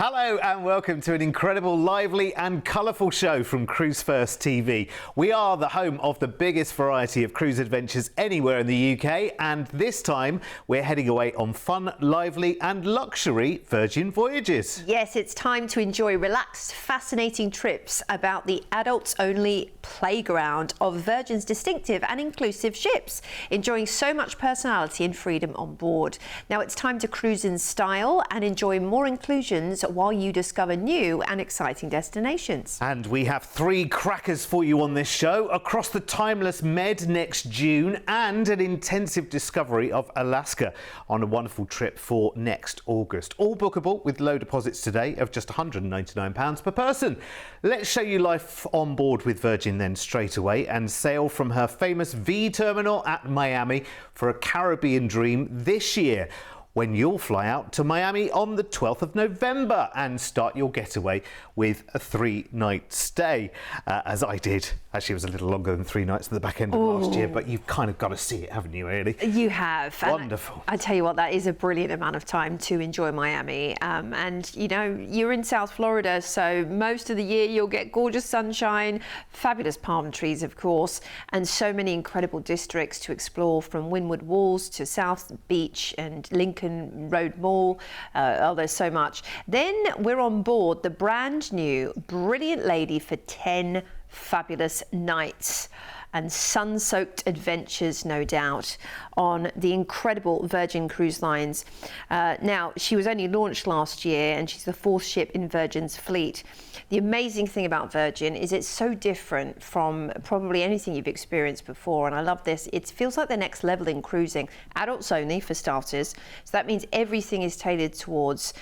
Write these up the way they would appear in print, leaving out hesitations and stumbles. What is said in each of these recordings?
Hello and welcome to an incredible, lively and colourful show from Cruise1st TV. We are the home of the biggest variety of cruise adventures anywhere in the UK, and this time we're heading away on fun, lively and luxury Virgin Voyages. Yes, it's time to enjoy relaxed, fascinating trips about the adults-only playground of Virgin's distinctive and inclusive ships, enjoying so much personality and freedom on board. Now it's time to cruise in style and enjoy more inclusions while you discover new and exciting destinations. And we have 3 crackers for you on this show: across the timeless Med next June and an intensive discovery of Alaska on a wonderful trip for next August. All bookable with low deposits today of just £199 per person. Let's show you life on board with Virgin then straight away and sail from her famous V terminal at Miami for a Caribbean dream this year, when you'll fly out to Miami on the 12th of November and start your getaway with a 3-night stay, as I did. Actually, it was a little longer than 3 nights at the back end of last year, but you've kind of got to see it, haven't you, really? You have. Wonderful. I tell you what, that is a brilliant amount of time to enjoy Miami. And, you know, you're in South Florida, so most of the year you'll get gorgeous sunshine, fabulous palm trees, of course, and so many incredible districts to explore, from Windward Walls to South Beach and Lincoln Road Mall. There's so much. Then we're on board the brand new Brilliant Lady for 10 fabulous nights and sun-soaked adventures, no doubt, on the incredible Virgin Cruise Lines. Now, she was only launched last year and she's the 4th ship in Virgin's fleet. The amazing thing about Virgin is it's so different from probably anything you've experienced before, and I love this. It feels like the next level in cruising. Adults only, for starters, so that means everything is tailored towards,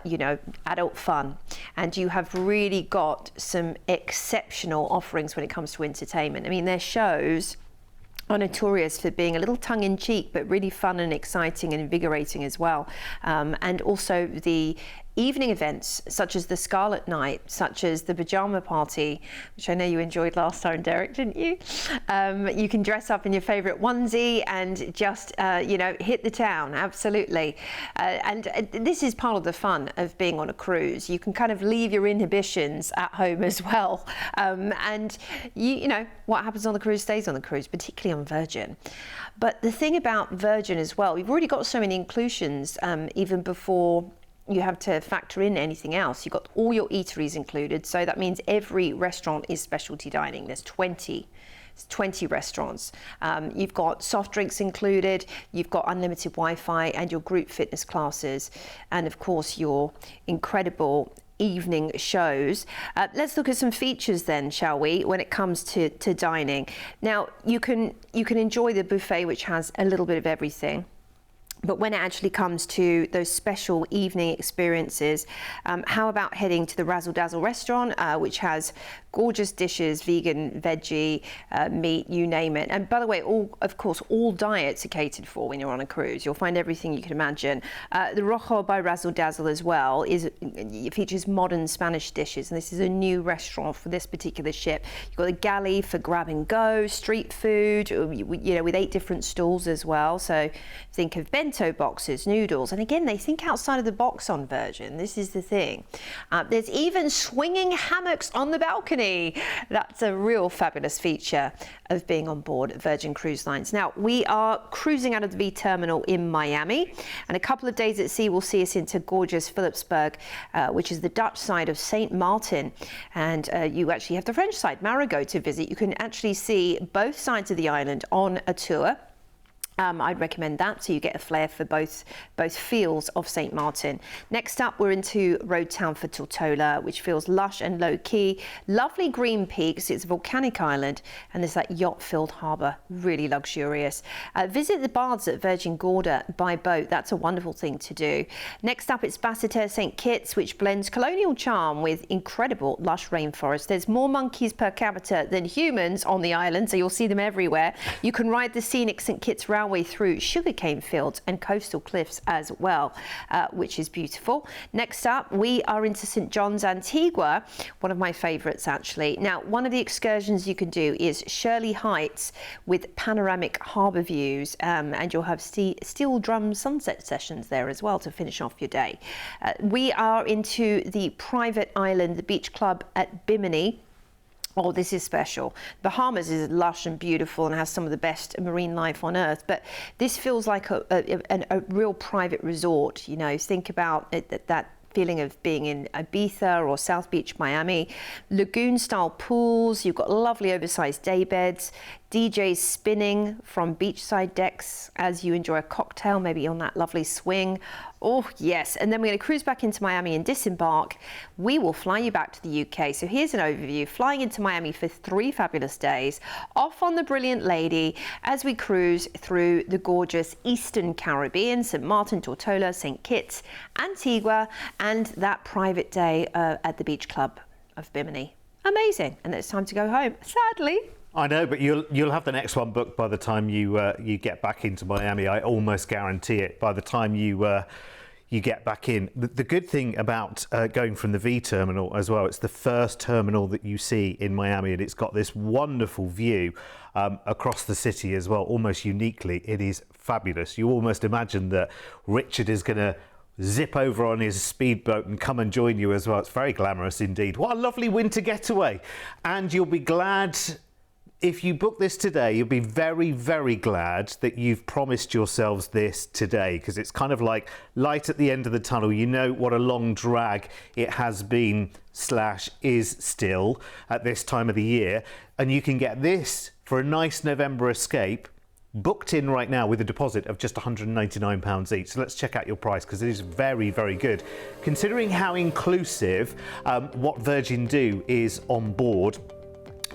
you know, adult fun. And you have really got some exceptional offerings when it comes to entertainment. I mean, their shows are notorious for being a little tongue-in-cheek, but really fun and exciting and invigorating as well. And also the evening events, such as the Scarlet Night, such as the Pajama Party, which I know you enjoyed last time, Derek, didn't you? You can dress up in your favourite onesie and just, you know, hit the town, absolutely. And this is part of the fun of being on a cruise. You can kind of leave your inhibitions at home as well. And, you know, what happens on the cruise stays on the cruise, particularly on Virgin. But the thing about Virgin as well, we've already got so many inclusions, even before you have to factor in anything else. You've got all your eateries included, so that means every restaurant is specialty dining. There's 20 restaurants. You've got soft drinks included, you've got unlimited Wi-Fi and your group fitness classes, and of course your incredible evening shows. Let's look at some features then, shall we, when it comes to dining. Now, you can enjoy the buffet, which has a little bit of everything. But when it actually comes to those special evening experiences, how about heading to the Razzle Dazzle restaurant, which has gorgeous dishes, vegan, veggie, meat, you name it. And by the way, of course, all diets are catered for when you're on a cruise. You'll find everything you can imagine. The Rojo by Razzle Dazzle as well it features modern Spanish dishes, and this is a new restaurant for this particular ship. You've got the galley for grab and go, street food, you know, with 8 different stalls as well. So think of bento boxes, noodles, and again, they think outside of the box on Virgin. This is the thing. There's even swinging hammocks on the balcony. That's a real fabulous feature of being on board Virgin Cruise Lines. Now, we are cruising out of the V terminal in Miami, and a couple of days at sea will see us into gorgeous Philipsburg, which is the Dutch side of St. Martin, and you actually have the French side, Marigot, to visit. You can actually see both sides of the island on a tour. I'd recommend that, so you get a flair for both feels of St. Martin. Next up, we're into Road Town for Tortola, which feels lush and low-key. Lovely green peaks, it's a volcanic island, and there's that yacht-filled harbour, really luxurious. Visit the baths at Virgin Gorda by boat, that's a wonderful thing to do. Next up, it's Basseterre St. Kitts, which blends colonial charm with incredible lush rainforest. There's more monkeys per capita than humans on the island, so you'll see them everywhere. You can ride the scenic St. Kitts route railway through sugarcane fields and coastal cliffs as well, which is beautiful. Next up, we are into St John's, Antigua, one of my favourites actually. Now, one of the excursions you can do is Shirley Heights with panoramic harbour views, and you'll have steel drum sunset sessions there as well to finish off your day. We are into the private island, the beach club at Bimini. Oh, this is special. Bahamas is lush and beautiful and has some of the best marine life on earth, but this feels like a real private resort. You know, think about it, that feeling of being in Ibiza or South Beach, Miami. Lagoon-style pools, you've got lovely oversized day beds, DJs spinning from beachside decks as you enjoy a cocktail, maybe on that lovely swing. Oh, yes. And then we're going to cruise back into Miami and disembark. We will fly you back to the UK. So here's an overview. Flying into Miami for 3 fabulous days, off on the Brilliant Lady as we cruise through the gorgeous Eastern Caribbean, St Martin, Tortola, St Kitts, Antigua, and that private day at the beach club of Bimini. Amazing. And then it's time to go home, sadly. I know, but you'll have the next one booked by the time you get back into Miami. I almost guarantee it. By the time you get back in, the good thing about going from the V terminal as well, it's the first terminal that you see in Miami, and it's got this wonderful view across the city as well. Almost uniquely, it is fabulous. You almost imagine that Richard is going to zip over on his speedboat and come and join you as well. It's very glamorous indeed. What a lovely winter getaway, and you'll be glad. If you book this today, you'll be very, very glad that you've promised yourselves this today, because it's kind of like light at the end of the tunnel. You know what a long drag it has been / is still at this time of the year. And you can get this for a nice November escape booked in right now with a deposit of just £199 each. So let's check out your price, because it is very, very good. Considering how inclusive what Virgin do is on board.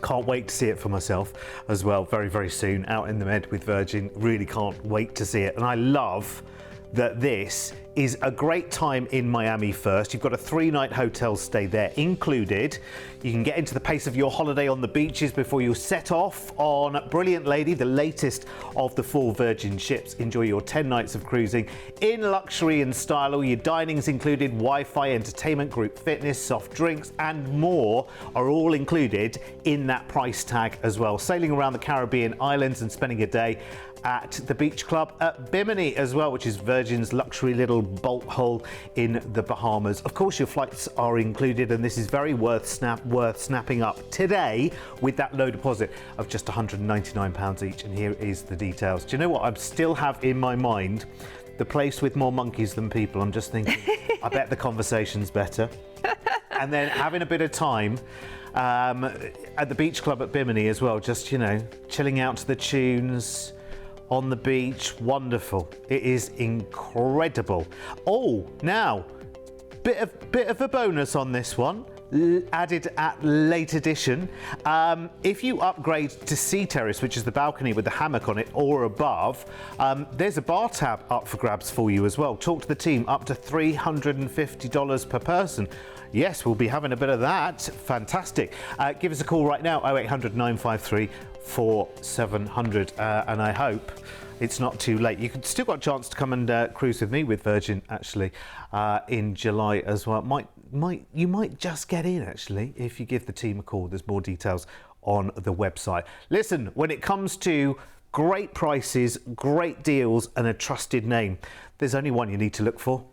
Can't wait to see it for myself as well very, very soon out in the Med with Virgin. Really can't wait to see it. And I love that this is a great time in Miami first. You've got a 3-night hotel stay there included. You can get into the pace of your holiday on the beaches before you set off on Brilliant Lady, the latest of the 4 Virgin ships. Enjoy your 10 nights of cruising in luxury and style. All your dining's included, Wi-Fi, entertainment, group fitness, soft drinks and more are all included in that price tag as well. Sailing around the Caribbean islands and spending a day at the beach club at Bimini as well, which is Virgin's luxury little bolt hole in the Bahamas. Of course, your flights are included, and this is very worth snapping up today with that low deposit of just £199 each. And here is the details. Do you know what? I still have in my mind the place with more monkeys than people. I'm just thinking, I bet the conversation's better. And then having a bit of time at the beach club at Bimini as well, just, you know, chilling out to the tunes on the beach. Wonderful. It is incredible. Oh, now, bit of a bonus on this one, added at late edition. If you upgrade to Sea Terrace, which is the balcony with the hammock on it or above, there's a bar tab up for grabs for you as well. Talk to the team, up to $350 per person. Yes, we'll be having a bit of that. Fantastic. Give us a call right now, 0800 953 4700, and I hope it's not too late. You can still got a chance to come and cruise with me with Virgin actually in July as well. You might just get in actually if you give the team a call. There's more details on the website. Listen, when it comes to great prices, great deals and a trusted name, there's only one you need to look for.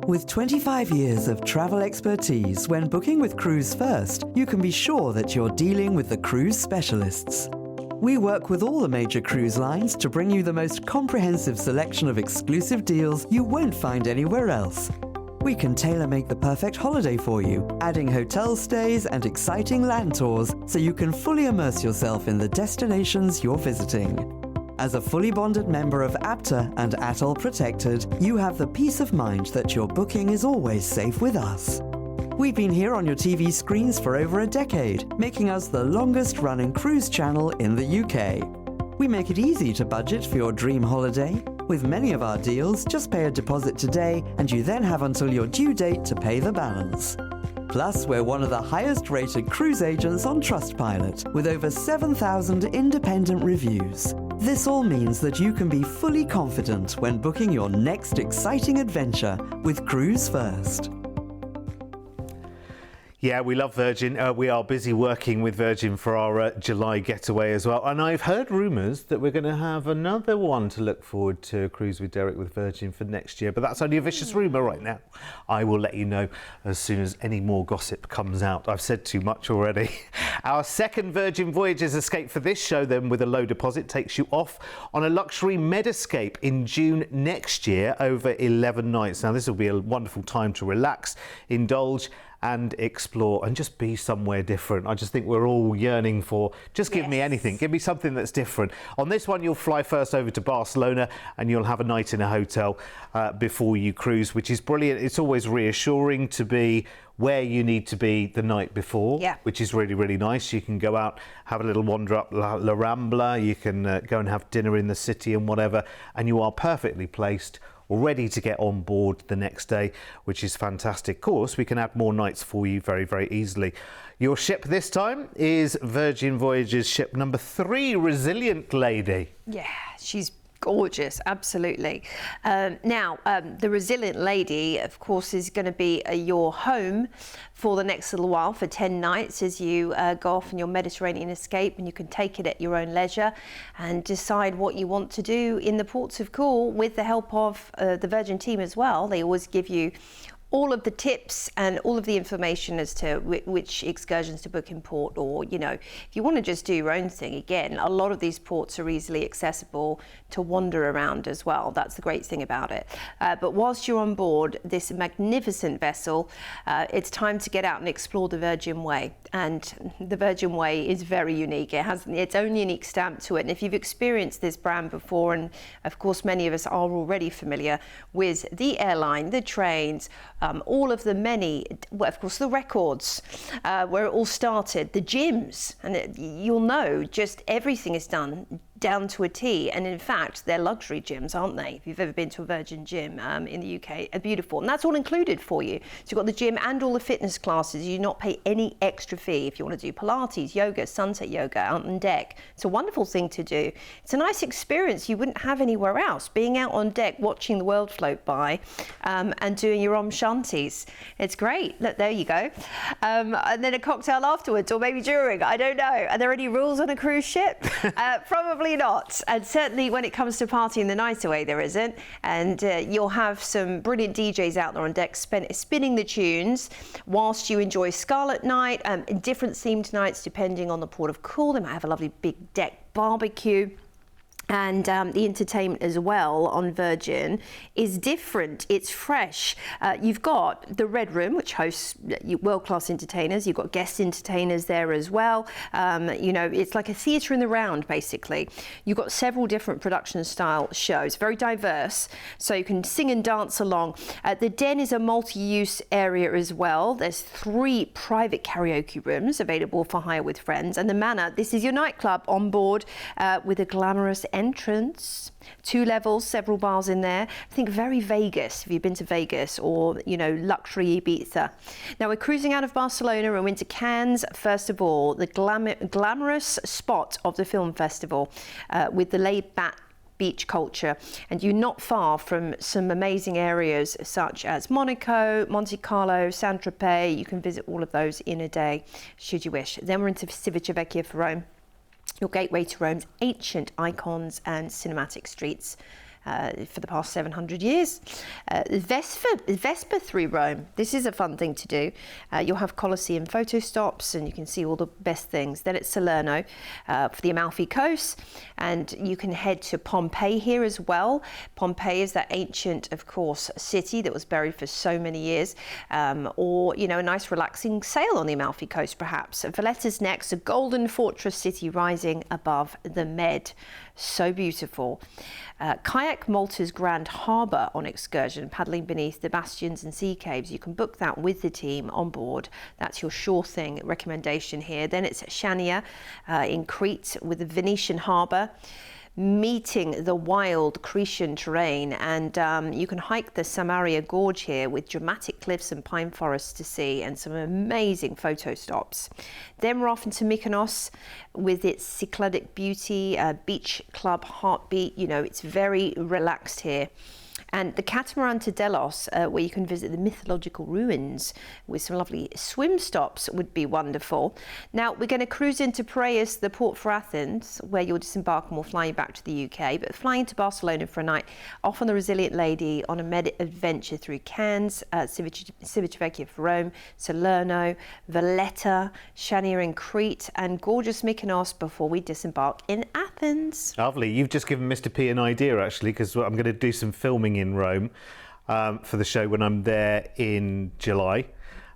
With 25 years of travel expertise, when booking with Cruise1st, you can be sure that you're dealing with the cruise specialists. We work with all the major cruise lines to bring you the most comprehensive selection of exclusive deals you won't find anywhere else. We can tailor-make the perfect holiday for you, adding hotel stays and exciting land tours so you can fully immerse yourself in the destinations you're visiting. As a fully bonded member of APTA and ATOL Protected, you have the peace of mind that your booking is always safe with us. We've been here on your TV screens for over a decade, making us the longest-running cruise channel in the UK. We make it easy to budget for your dream holiday. With many of our deals, just pay a deposit today and you then have until your due date to pay the balance. Plus, we're one of the highest rated cruise agents on Trustpilot, with over 7,000 independent reviews. This all means that you can be fully confident when booking your next exciting adventure with Cruise1st. Yeah, we love Virgin. We are busy working with Virgin for our July getaway as well. And I've heard rumours that we're going to have another one to look forward to, Cruise with Derek with Virgin for next year. But that's only a vicious rumour right now. I will let you know as soon as any more gossip comes out. I've said too much already. Our second Virgin Voyages escape for this show, then, with a low deposit, takes you off on a luxury med escape in June next year over 11 nights. Now, this will be a wonderful time to relax, indulge and explore and just be somewhere different. I just think we're all yearning for, just give me anything, give me something that's different. On this one, you'll fly first over to Barcelona and you'll have a night in a hotel before you cruise, which is brilliant. It's always reassuring to be where you need to be the night before, which is really, really nice. You can go out, have a little wander up La Rambla, you can go and have dinner in the city and whatever, and you are perfectly placed, ready to get on board the next day, which is fantastic. Of course, we can add more nights for you very, very easily. Your ship this time is Virgin Voyages ship number 3, Resilient Lady. Yeah, she's gorgeous, absolutely. Now, the Resilient Lady, of course, is going to be your home for the next little while, for 10 nights, as you go off on your Mediterranean escape, and you can take it at your own leisure and decide what you want to do in the ports of call with the help of the Virgin team as well. They always give you all of the tips and all of the information as to which excursions to book in port, or, you know, if you want to just do your own thing, again, a lot of these ports are easily accessible to wander around as well. That's the great thing about it. But whilst you're on board this magnificent vessel, it's time to get out and explore the Virgin Way. And the Virgin Way is very unique. It has its own unique stamp to it. And if you've experienced this brand before, and of course many of us are already familiar with the airline, the trains, all of the many, well, of course, the records, where it all started, the gyms, and you'll know just everything is done down to a T. And in fact, they're luxury gyms, aren't they? If you've ever been to a Virgin gym in the UK, are beautiful. And that's all included for you. So you've got the gym and all the fitness classes. You do not pay any extra fee if you want to do Pilates, yoga, sunset yoga out on deck. It's a wonderful thing to do. It's a nice experience you wouldn't have anywhere else. Being out on deck, watching the world float by, and doing your Om Shantis. It's great. Look, there you go. And then a cocktail afterwards, or maybe during, I don't know. Are there any rules on a cruise ship? Probably not, and certainly when it comes to partying the night away, there isn't. And you'll have some brilliant DJs out there on deck spinning the tunes whilst you enjoy Scarlet Night, different themed nights depending on the port of call. They might have a lovely big deck barbecue. And the entertainment as well on Virgin is different. It's fresh. You've got the Red Room, which hosts world-class entertainers. You've got guest entertainers there as well. You know, it's like a theatre in the round, basically. You've got several different production-style shows, very diverse, so you can sing and dance along. The Den is a multi-use area as well. There's 3 private karaoke rooms available for hire with friends. And the Manor, this is your nightclub on board with a glamorous entrance, 2 levels, several bars in there. I think very Vegas, if you've been to Vegas, or, you know, luxury Ibiza. Now we're cruising out of Barcelona and into Cannes, first of all, the glamorous spot of the film festival, with the laid-back beach culture, and you're not far from some amazing areas such as Monaco, Monte Carlo, Saint-Tropez. You can visit all of those in a day, should you wish. Then we're into Civitavecchia for Rome, your gateway to Rome's ancient icons and cinematic streets for the past 700 years. Vespa through Rome. This is a fun thing to do. You'll have Colosseum photo stops and you can see all the best things. Then it's Salerno for the Amalfi Coast, and you can head to Pompeii here as well. Pompeii is that ancient, of course, city that was buried for so many years, or, you know, a nice relaxing sail on the Amalfi Coast perhaps. Valletta's next, a golden fortress city rising above the Med. So beautiful. Kayak Malta's Grand Harbour on excursion, paddling beneath the bastions and sea caves. You can book that with the team on board. That's your sure thing recommendation here. Then it's Chania in Crete with the Venetian Harbour. meeting the wild Cretan terrain, and you can hike the Samaria Gorge here with dramatic cliffs and pine forests to see and some amazing photo stops. Then we're off into Mykonos with its Cycladic beauty, beach club heartbeat. You know, it's very relaxed here. And the catamaran to Delos, where you can visit the mythological ruins with some lovely swim stops, would be wonderful. Now, we're going to cruise into Piraeus, the port for Athens, where you'll disembark and we'll fly you back to the UK. But flying to Barcelona for a night, off on the Resilient Lady on a med adventure through Cannes, Civitavecchia for Rome, Salerno, Valletta, Chanier in Crete, and gorgeous Mykonos before we disembark in Athens. Lovely. You've just given Mr. P an idea, actually, because I'm going to do some filming in Rome for the show when I'm there in July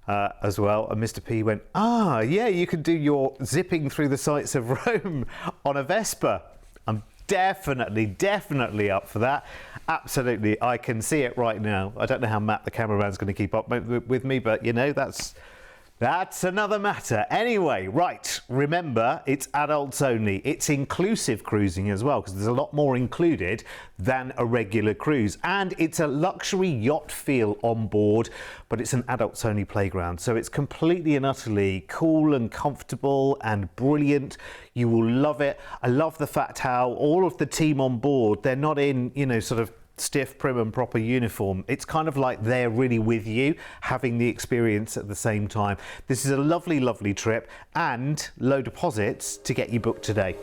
as well. And Mr. P went, yeah, you could do your zipping through the sights of Rome on a Vespa. I'm definitely up for that. Absolutely. I can see it right now. I don't know how Matt, the cameraman's, going to keep up with me, but you know, that's another matter. Anyway, right, remember, it's adults only. It's inclusive cruising as well, because there's a lot more included than a regular cruise. And it's a luxury yacht feel on board, but it's an adults only playground. So it's completely and utterly cool and comfortable and brilliant. You will love it. I love the fact how all of the team on board, they're not in, you know, sort of stiff, prim and proper uniform. It's kind of like they're really with you, having the experience at the same time. This is a lovely trip, and low deposits to get you booked today,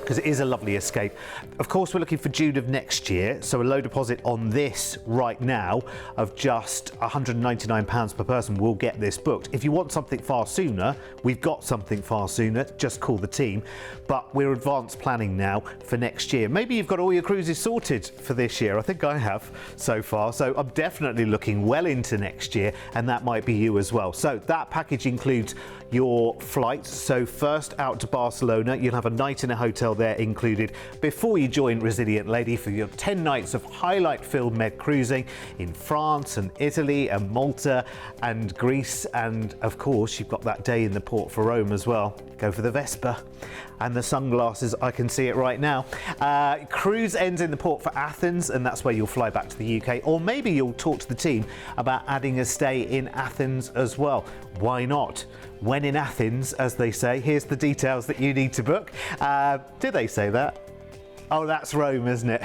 because it is a lovely escape. Of course, we're looking for June of next year, so a low deposit on this right now of just £199 per person will get this booked. If you want something far sooner, we've got something far sooner, just call the team. But we're advanced planning now for next year. Maybe you've got all your cruises sorted for this year. I think I have so far, so I'm definitely looking well into next year, and that might be you as well. So that package includes your flights. So first out to Barcelona, you'll have a night in a hotel there included before you join Resilient Lady for your 10 nights of highlight-filled med cruising in France and Italy and Malta and Greece, and of course you've got that day in the port for Rome as well. Go for the Vespa and the sunglasses. I can see it right now. Cruise ends in the port for Athens, and that's where you'll fly back to the UK, or maybe you'll talk to the team about adding a stay in Athens as well. Why not? When in Athens, as they say. Here's the details that you need to book. Did they say that? Oh, that's Rome, isn't it?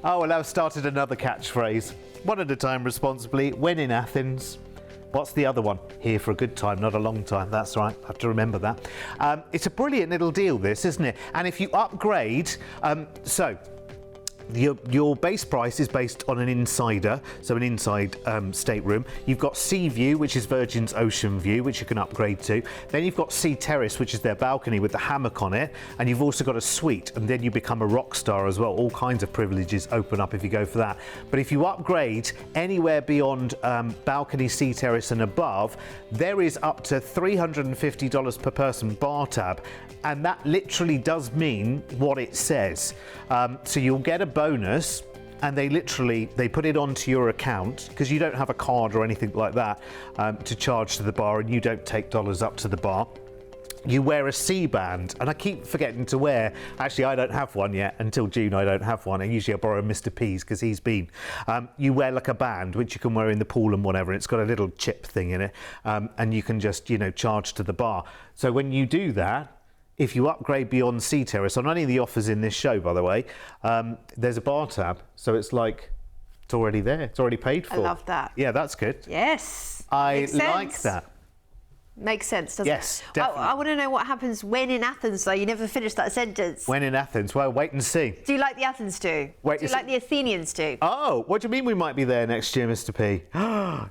Oh, well, I've started another catchphrase. One at a time, responsibly. When in Athens. What's the other one? Here for a good time, not a long time. That's right. I have to remember that. It's a brilliant little deal, this, isn't it? And if you upgrade, your base price is based on an insider, so an inside stateroom. You've got Sea View, which is Virgin's Ocean View, which you can upgrade to. Then you've got Sea Terrace, which is their balcony with the hammock on it. And you've also got a suite, and then you become a rock star as well. All kinds of privileges open up if you go for that. But if you upgrade anywhere beyond balcony, Sea Terrace and above, there is up to $350 per person bar tab. And that literally does mean what it says. So you'll get a bonus, and they put it onto your account, because you don't have a card or anything like that to charge to the bar, and you don't take dollars up to the bar. You wear a C-band, and I keep forgetting to wear, actually I don't have one yet, until June I don't have one, and usually I borrow Mr. P's because he's been. You wear like a band, which you can wear in the pool and whatever, it's got a little chip thing in it, and you can just, charge to the bar. So when you do that, if you upgrade beyond Sea Terrace, on any of the offers in this show, by the way, there's a bar tab. So it's like, it's already there. It's already paid for. I love that. Yeah, that's good. Yes. I like that. Makes sense, doesn't it? Yes, definitely. I want to know what happens when in Athens, though. You never finished that sentence. When in Athens? Well, wait and see. Do you like the Athens do? Wait, do you like the Athenians do? Oh, what do you mean we might be there next year, Mr. P?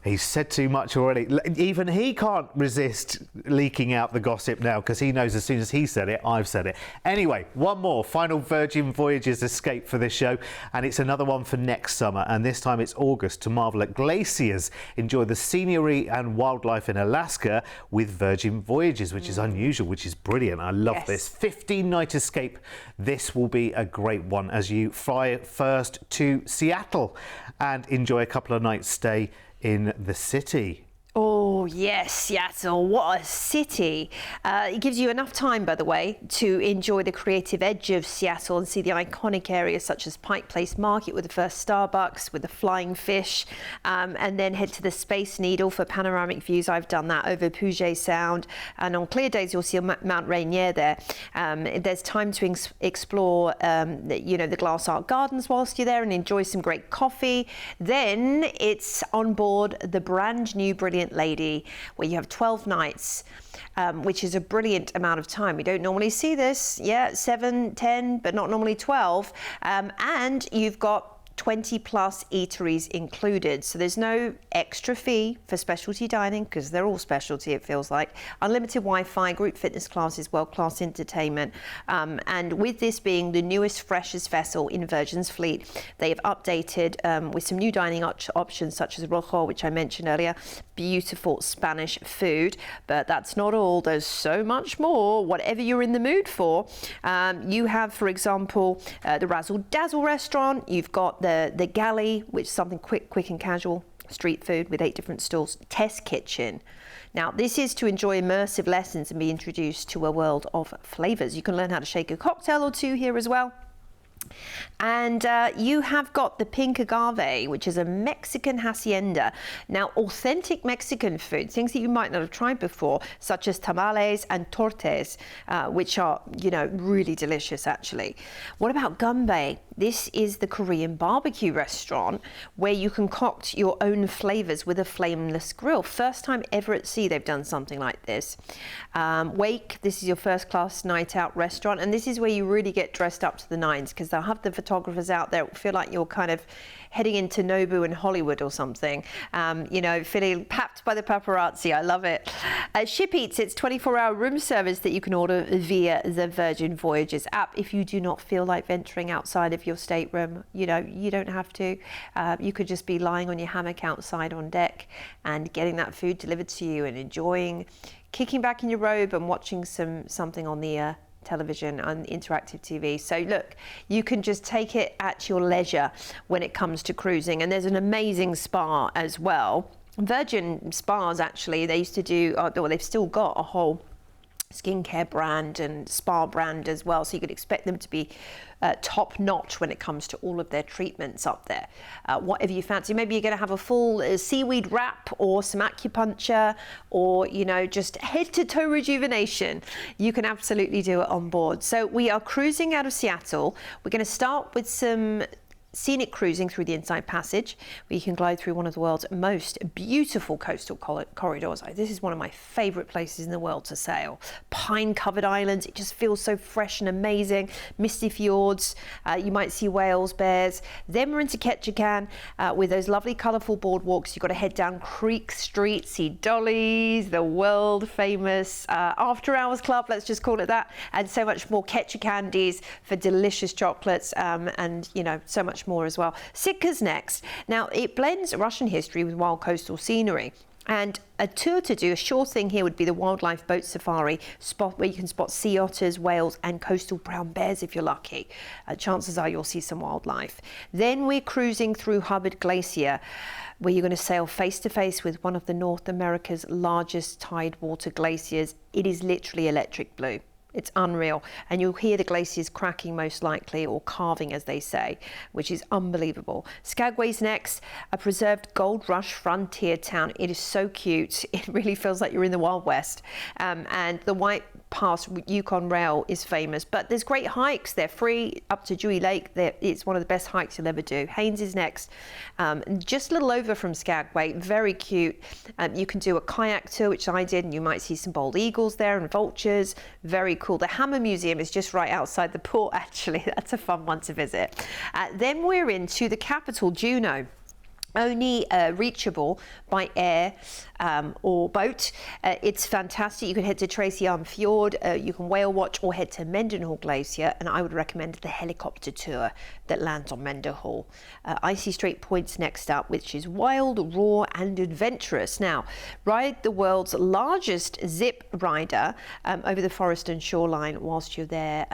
He's said too much already. Even he can't resist leaking out the gossip now, because he knows as soon as he said it, I've said it. Anyway, one more final Virgin Voyages escape for this show, and it's another one for next summer, and this time it's August, to marvel at glaciers, enjoy the scenery and wildlife in Alaska with Virgin Voyages, which is unusual, which is brilliant. I love this. 15-night escape. This will be a great one as you fly first to Seattle and enjoy a couple of nights stay in the city. Oh yes, Seattle, what a city. It gives you enough time, by the way, to enjoy the creative edge of Seattle and see the iconic areas such as Pike Place Market with the first Starbucks, with the Flying Fish, and then head to the Space Needle for panoramic views. I've done that over Puget Sound, and on clear days you'll see Mount Rainier there. There's time to explore the Glass Art Gardens whilst you're there and enjoy some great coffee. Then it's on board the brand new Brilliant Lady, where you have 12 nights, which is a brilliant amount of time. We don't normally see this, 7, 10, but not normally 12. And you've got 20 plus eateries included, so there's no extra fee for specialty dining because they're all specialty, it feels like. Unlimited Wi-Fi, group fitness classes, world-class entertainment, and with this being the newest, freshest vessel in Virgin's fleet, they have updated with some new dining options such as rojo, which I mentioned earlier, beautiful Spanish food. But that's not all, there's so much more. Whatever you're in the mood for, you have, for example, the Razzle Dazzle restaurant. You've got the galley, which is something quick and casual, street food with 8 different stalls. Test kitchen. Now, this is to enjoy immersive lessons and be introduced to a world of flavors. You can learn how to shake a cocktail or two here as well. And you have got the Pink Agave, which is a Mexican hacienda. Now, authentic Mexican food, things that you might not have tried before, such as tamales and tortes, which are, really delicious, actually. What about Gumbay? This is the Korean barbecue restaurant where you concoct your own flavors with a flameless grill. First time ever at sea they've done something like this. Wake, this is your first class night out restaurant, and this is where you really get dressed up to the nines, because they'll have the photographers out there. It feel like you're kind of heading into Nobu in Hollywood or something, feeling papped by the paparazzi. I love it. Ship Eats, it's 24-hour room service that you can order via the Virgin Voyages app. If you do not feel like venturing outside of your stateroom, you don't have to. You could just be lying on your hammock outside on deck and getting that food delivered to you and enjoying, kicking back in your robe and watching something on the television and interactive TV. So look, you can just take it at your leisure when it comes to cruising. And there's an amazing spa as well. Virgin Spas, actually, they used to do, they've still got a whole skincare brand and spa brand as well, so you could expect them to be top notch when it comes to all of their treatments up there. Whatever you fancy, maybe you're going to have a full seaweed wrap or some acupuncture, or just head to toe rejuvenation. You can absolutely do it on board. So we are cruising out of Seattle. We're going to start with some scenic cruising through the Inside Passage, where you can glide through one of the world's most beautiful coastal corridors. This is one of my favorite places in the world to sail. Pine-covered islands, it just feels so fresh and amazing. Misty fjords, you might see whales, bears. Then we're into Ketchikan with those lovely colourful boardwalks. You've got to head down Creek Street, see Dolly's, the world famous After Hours Club, let's just call it that, and so much more. Ketchikandies for delicious chocolates, and so much more as well. Sitka's next. Now, it blends Russian history with wild coastal scenery. And a tour to do, a sure thing here would be the wildlife boat safari spot, where you can spot sea otters, whales and coastal brown bears if you're lucky. Chances are you'll see some wildlife. Then we're cruising through Hubbard Glacier, where you're going to sail face to face with one of the North America's largest tidewater glaciers. It is literally electric blue. It's unreal. And you'll hear the glaciers cracking most likely, or carving as they say, which is unbelievable. Skagway's next, a preserved gold rush frontier town. It is so cute. It really feels like you're in the Wild West. And the White Pass Yukon Rail is famous, but there's great hikes. They're free up to Dewey Lake. It's one of the best hikes you'll ever do. Haynes is next, just a little over from Skagway. Very cute. You can do a kayak tour, which I did, and you might see some bald eagles there and vultures. Very cool. The Hammer Museum is just right outside the port, actually. That's a fun one to visit. Then we're into the capital, Juneau. Only reachable by air or boat. It's fantastic. You can head to Tracy Arm Fjord, you can whale watch, or head to Mendenhall Glacier, and I would recommend the helicopter tour that lands on Mendenhall. Icy Strait Point's next up, which is wild, raw and adventurous. Now, ride the world's largest zip rider over the forest and shoreline whilst you're there.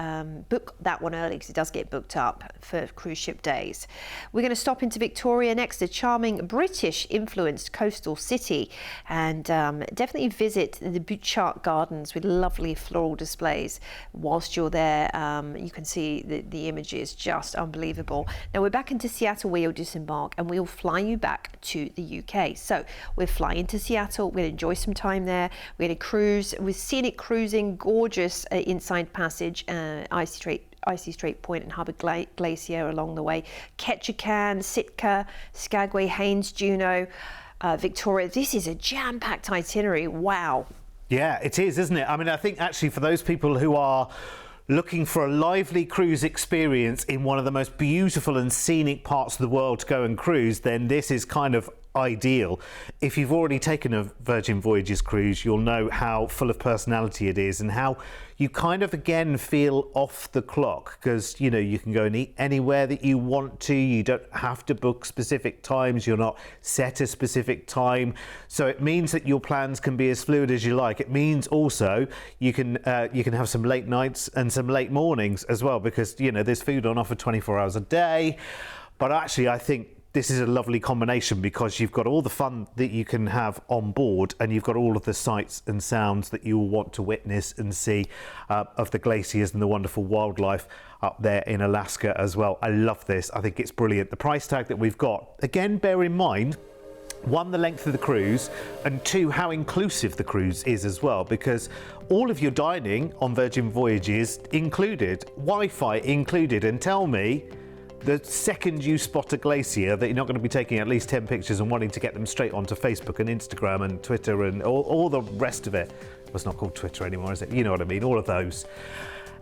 Book that one early because it does get booked up for cruise ship days. We're going to stop into Victoria next to Charles charming British-influenced coastal city, and definitely visit the Butchart Gardens with lovely floral displays. Whilst you're there, you can see the images, just unbelievable. Now we're back into Seattle where you'll disembark, and we'll fly you back to the UK. So we're flying to Seattle, we'll enjoy some time there, we're going to cruise with scenic cruising, gorgeous Inside Passage, Icy Strait Point and Hubbard Glacier along the way, Ketchikan, Sitka, Skagway, Haines, Juneau, Victoria. This is a jam-packed itinerary. Wow. Yeah, it is, isn't it? I mean, I think actually for those people who are looking for a lively cruise experience in one of the most beautiful and scenic parts of the world to go and cruise, then this is kind of ideal. If you've already taken a Virgin Voyages cruise, you'll know how full of personality it is and how you kind of again feel off the clock, because you know you can go and eat anywhere that you want to. You don't have to book specific times. You're not set a specific time, so it means that your plans can be as fluid as you like. It means also you can have some late nights and some late mornings as well, because you know there's food on offer 24 hours a day. But actually I think this is a lovely combination, because you've got all the fun that you can have on board, and you've got all of the sights and sounds that you will want to witness and see of the glaciers and the wonderful wildlife up there in Alaska as well. I love this. I think it's brilliant. The price tag that we've got, again, bear in mind, one, the length of the cruise, and two, how inclusive the cruise is as well, because all of your dining on Virgin Voyages included, Wi-Fi included, and tell me, the second you spot a glacier that you're not going to be taking at least 10 pictures and wanting to get them straight onto Facebook and Instagram and Twitter and all the rest of it. Well, it's not called Twitter anymore, is it? You know what I mean, all of those.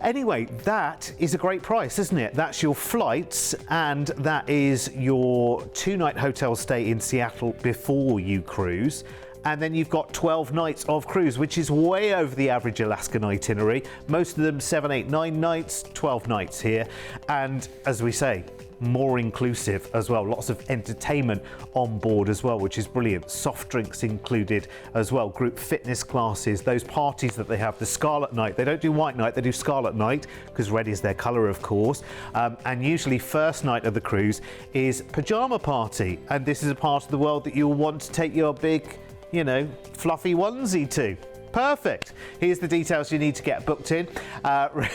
Anyway, that is a great price, isn't it? That's your flights, and that is your 2-night hotel stay in Seattle before you cruise. And then you've got 12 nights of cruise, which is way over the average Alaskan itinerary. Most of them 7, 8, 9 nights, 12 nights here. And as we say, more inclusive as well. Lots of entertainment on board as well, which is brilliant. Soft drinks included as well. Group fitness classes, those parties that they have, the Scarlet Night. They don't do White Night, they do Scarlet Night, because red is their colour, of course. And usually first night of the cruise is pajama party. And this is a part of the world that you'll want to take your big, you know, fluffy onesie to. Perfect. Here's the details you need to get booked in.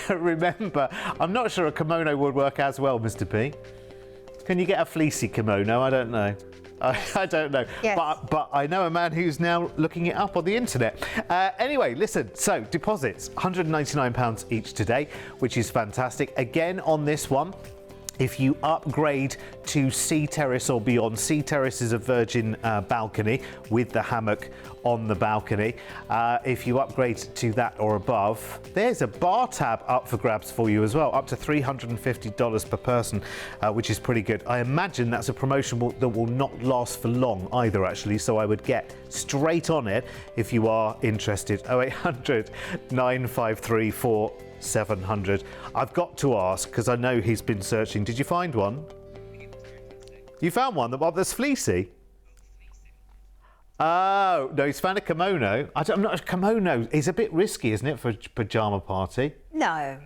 Remember, I'm not sure a kimono would work as well, Mr. P. Can you get a fleecy kimono? I don't know. I don't know. Yes. But I know a man who's now looking it up on the internet. Anyway, listen, so deposits, £199 each today, which is fantastic. Again, on this one, if you upgrade to Sea Terrace or beyond, Sea Terrace is a Virgin balcony with the hammock on the balcony. If you upgrade to that or above, there's a bar tab up for grabs for you as well, up to $350 per person, which is pretty good. I imagine that's a promotion that will not last for long either, actually, so I would get straight on it if you are interested. 0800 953 4700. I've got to ask, because I know he's been searching. Did you find one? You found one that's fleecy? Oh, no, he's found a kimono. I'm not a kimono. It's a bit risky, isn't it, for a pajama party? No.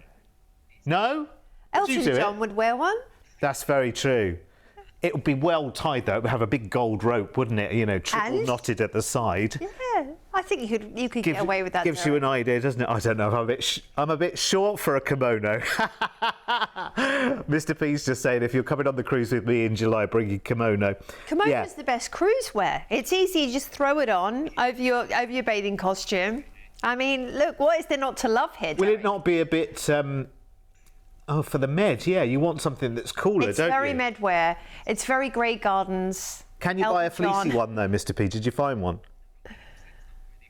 No? Elton John would wear one. That's very true. It would be well tied, though. It would have a big gold rope, wouldn't it? You know, triple knotted at the side. Yeah, I think you could get away with that. Gives you an idea, doesn't it? I don't know. I'm a bit short for a kimono. Mr. P's just saying, if you're coming on the cruise with me in July, bring your kimono. Kimono is the best cruise wear. It's easy. You just throw it on over your bathing costume. I mean, look, what is there not to love here? Will it not be a bit? Oh, for the Med, yeah, you want something that's cooler, don't you? It's very Med wear. It's very Grey Gardens. Can you buy a fleecy one, though, Mr. P? Did you find one?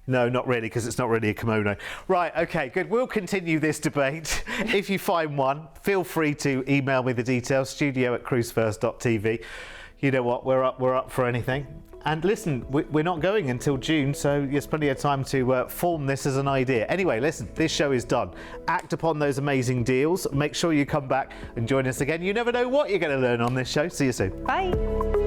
No, not really, because it's not really a kimono. Right, OK, good. We'll continue this debate. If you find one, feel free to email me the details, studio@cruise1st.tv. You know what, we're up for anything. And listen, we're not going until June, so there's plenty of time to form this as an idea. Anyway, listen, this show is done. Act upon those amazing deals. Make sure you come back and join us again. You never know what you're going to learn on this show. See you soon. Bye.